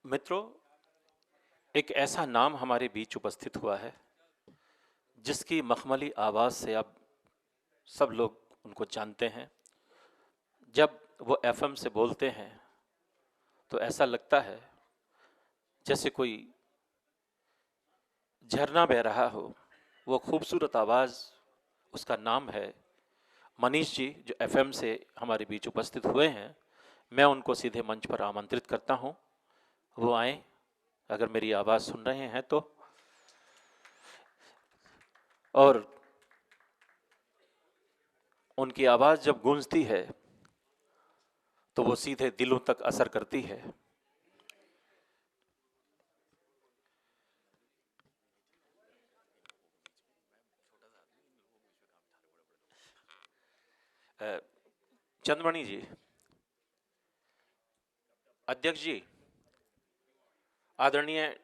मित्रों, एक ऐसा नाम हमारे बीच उपस्थित हुआ है जिसकी मखमली आवाज़ से अब सब लोग उनको जानते हैं। जब वो एफएम से बोलते हैं तो ऐसा लगता है जैसे कोई झरना बह रहा हो। वो खूबसूरत आवाज़, उसका नाम है मनीष जी, जो एफएम से हमारे बीच उपस्थित हुए हैं। मैं उनको सीधे मंच पर आमंत्रित करता हूं, वो आए अगर मेरी आवाज़ सुन रहे हैं तो। और उनकी आवाज़ जब गूंजती है तो वो सीधे दिलों तक असर करती है। चंद्रमणि जी, अध्यक्ष जी, आदरणीय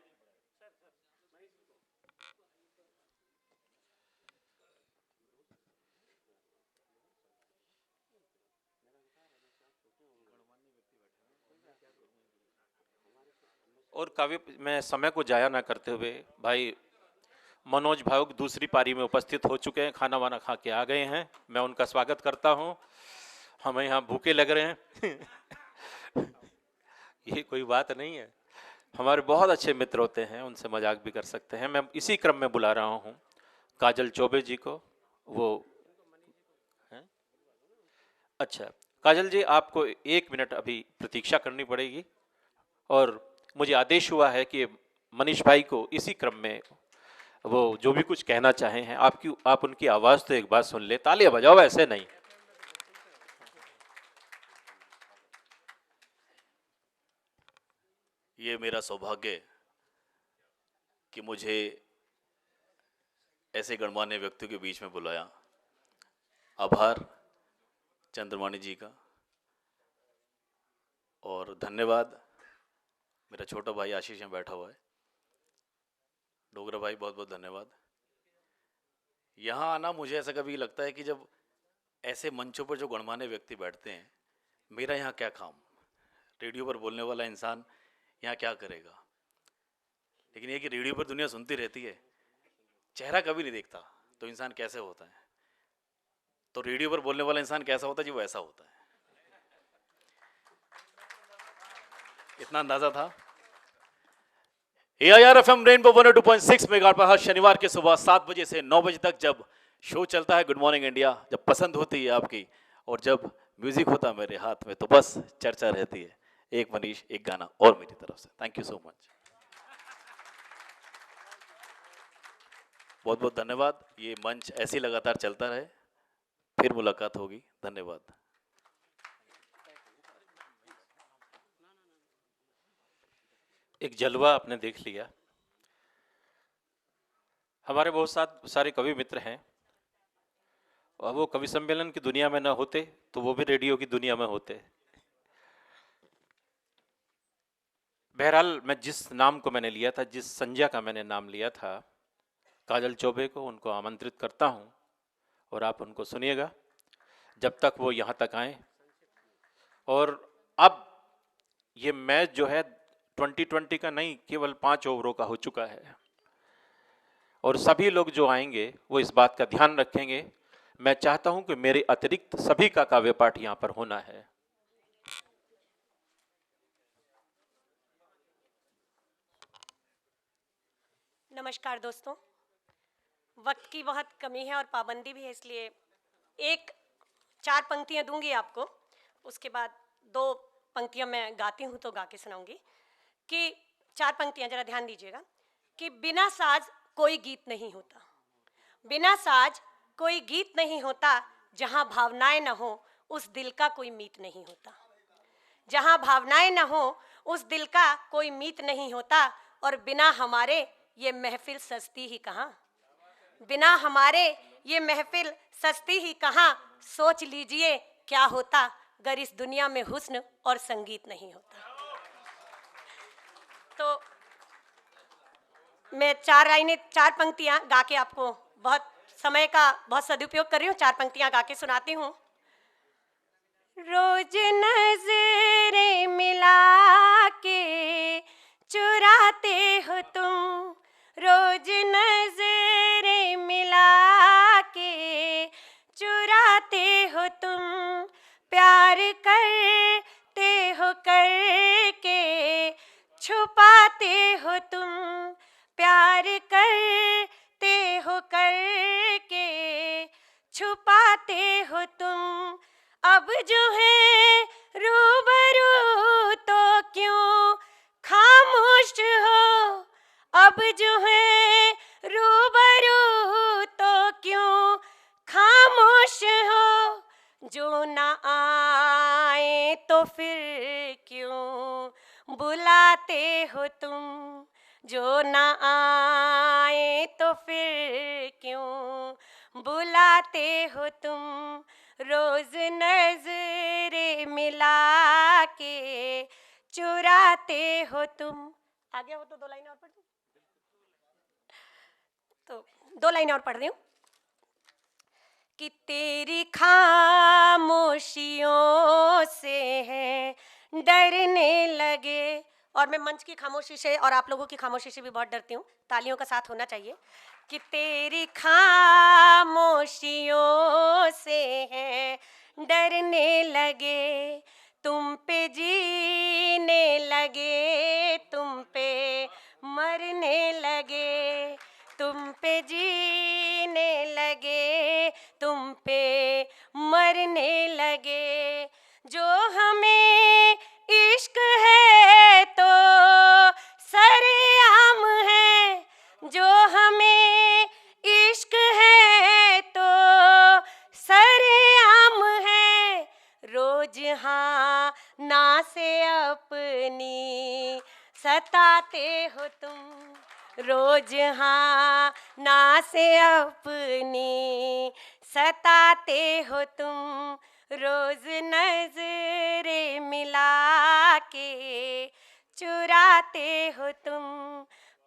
और काव्य, मैं समय को जाया ना करते हुए भाई मनोज भावुक दूसरी पारी में उपस्थित हो चुके हैं, खाना वाना खा के आ गए हैं। मैं उनका स्वागत करता हूं। हमें यहाँ भूखे लग रहे हैं ये कोई बात नहीं है। हमारे बहुत अच्छे मित्र होते हैं, उनसे मजाक भी कर सकते हैं। मैं इसी क्रम में बुला रहा हूँ काजल चौबे जी को। वो हैं? अच्छा, काजल जी, आपको 1 मिनट अभी प्रतीक्षा करनी पड़ेगी और मुझे आदेश हुआ है कि मनीष भाई को इसी क्रम में वो जो भी कुछ कहना चाहे हैं, आप उनकी आवाज़ तो एक बार सुन ले। तालियां बजाओ, ऐसे नहीं। ये मेरा सौभाग्य है कि मुझे ऐसे गणमान्य व्यक्तियों के बीच में बुलाया। आभार चंद्रमणि जी का, और धन्यवाद मेरा छोटा भाई आशीष यहाँ बैठा हुआ है। डोगरा भाई, बहुत बहुत धन्यवाद। यहाँ आना मुझे ऐसा कभी लगता है कि जब ऐसे मंचों पर जो गणमान्य व्यक्ति बैठते हैं, मेरा यहाँ क्या काम। रेडियो पर बोलने वाला इंसान यहाँ क्या करेगा। लेकिन ये कि रेडियो पर दुनिया सुनती रहती है, चेहरा कभी नहीं देखता, तो इंसान कैसे होता है। तो रेडियो पर बोलने वाला इंसान कैसा होता है जी, वो ऐसा होता है। इतना अंदाजा था। AIR FM रेनबो 102.6 मेगाहर्ट्ज पर हर शनिवार के सुबह 7 बजे से 9 बजे तक जब शो चलता है गुड मॉर्निंग इंडिया, जब पसंद होती है आपकी और जब म्यूजिक होता है मेरे हाथ में, तो बस चर्चा रहती है। एक मनीष, एक गाना और मेरी तरफ से। थैंक यू सो मच, बहुत बहुत धन्यवाद। ये मंच ऐसे ही लगातार चलता रहे, फिर मुलाकात होगी। धन्यवाद। एक जलवा आपने देख लिया। हमारे बहुत सारे कवि मित्र हैं, और वो कवि सम्मेलन की दुनिया में ना होते तो वो भी रेडियो की दुनिया में होते। बहरहाल, मैं जिस नाम को मैंने लिया था, जिस संज्ञा का मैंने नाम लिया था, काजल चौबे को, उनको आमंत्रित करता हूं और आप उनको सुनिएगा जब तक वो यहाँ तक आए। और अब ये मैच जो है 2020 का नहीं, केवल 5 ओवरों का हो चुका है और सभी लोग जो आएंगे वो इस बात का ध्यान रखेंगे। मैं चाहता हूं कि मेरे अतिरिक्त सभी का काव्य पाठ यहाँ पर होना है। नमस्कार दोस्तों, वक्त की बहुत कमी है और पाबंदी भी है, इसलिए 4 पंक्तियां दूंगी आपको। उसके बाद 2 पंक्तियां मैं गाती हूँ तो गा के सुनाऊंगी। कि 4 पंक्तियां जरा ध्यान दीजिएगा। कि बिना साज कोई गीत नहीं होता, बिना साज कोई गीत नहीं होता, जहाँ भावनाएं न हो उस दिल का कोई मीत नहीं होता। जहाँ भावनाएं न हो उस दिल का कोई मीत नहीं होता, और बिना हमारे ये महफिल सस्ती ही कहाँ। बिना हमारे ये महफिल सस्ती ही कहाँ। सोच लीजिए क्या होता अगर इस दुनिया में हुस्न और संगीत नहीं होता। तो मैं 4 पंक्तियां गा के आपको, बहुत समय का बहुत सदुपयोग कर रही हूँ, 4 पंक्तियां गा के सुनाती हूँ। रोज नजरें मिला के छुपाते हो तुम रोज नजरें मिला के, चुराते हो तुम प्यार करते हो करके, छुपाते हो तुम प्यार करते हो करके, छुपाते हो तुम अब जो है रूबरू तो क्यों खामोश हो, अब जो है रूबरू तो क्यों खामोश हो, जो ना आए तो फिर क्यों बुलाते हो तुम, जो ना आए तो फिर क्यों बुलाते हो तुम, रोज नजरें मिला के चुराते हो तुम। आगे हो तो 2 लाइनें और पढ़ दूं? तो 2 लाइनें और पढ़ रही हूँ कि तेरी खामोशियों से है डरने लगे, और मैं मंच की खामोशी से और आप लोगों की खामोशी से भी बहुत डरती हूँ, तालियों का साथ होना चाहिए, कि तेरी खामोशियों से है डरने लगे, तुम पे जीने लगे, तुम पे मरने लगे, तुम पे जीने लगे, तुम पे मरने लगे, जो हमें इश्क है तो सरेआम है, जो हमें इश्क है तो सरेआम है, रोज हाँ ना से अपनी सताते हो तुम, रोज हाँ ना से अपनी सताते हो तुम, रोज नजरें मिला के चुराते हो तुम,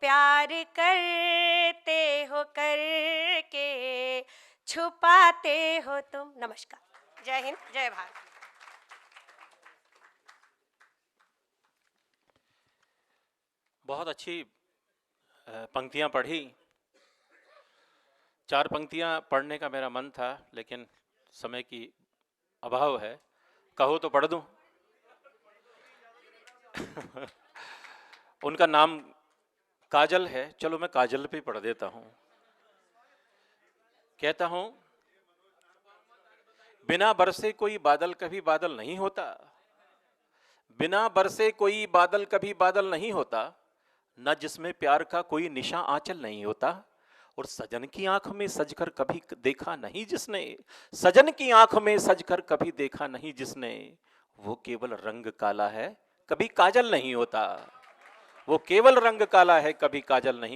प्यार करते हो करके छुपाते हो तुम। नमस्कार, जय हिंद, जय भारत। बहुत अच्छी पंक्तियां पढ़ी। 4 पंक्तियां पढ़ने का मेरा मन था, लेकिन समय की अभाव है। कहो तो पढ़ दूं? उनका नाम काजल है, चलो मैं काजल पे पढ़ देता हूं। कहता हूं, बिना बरसे कोई बादल कभी बादल नहीं होता, बिना बरसे कोई बादल कभी बादल नहीं होता, न जिसमें प्यार का कोई निशा आंचल नहीं होता, और सजन की आंख में सजकर कभी देखा नहीं जिसने, सजन की आंख में सजकर कभी देखा नहीं जिसने, वो केवल रंग काला है कभी काजल नहीं होता, वो केवल रंग काला है कभी काजल नहीं